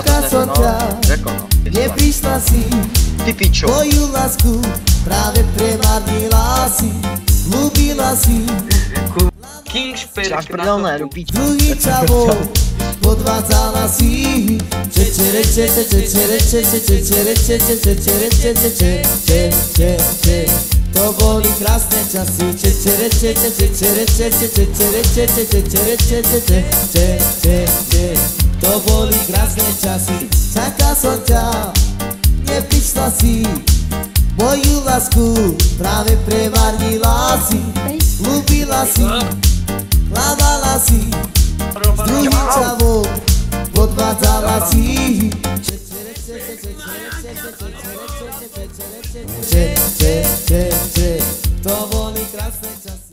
Čaká som ťa, neprišla si, moju lásku práve premárnila si, ľúbila si. Druhý čavol, podvádzala si. To boli krásne časy. To boli krásne časy. Čaká som ťa, neprišla si, moju lásku práve premárnila si, ľúbila si, hľadala si, s druhým čavom podvádzala si. To boli krásne časy.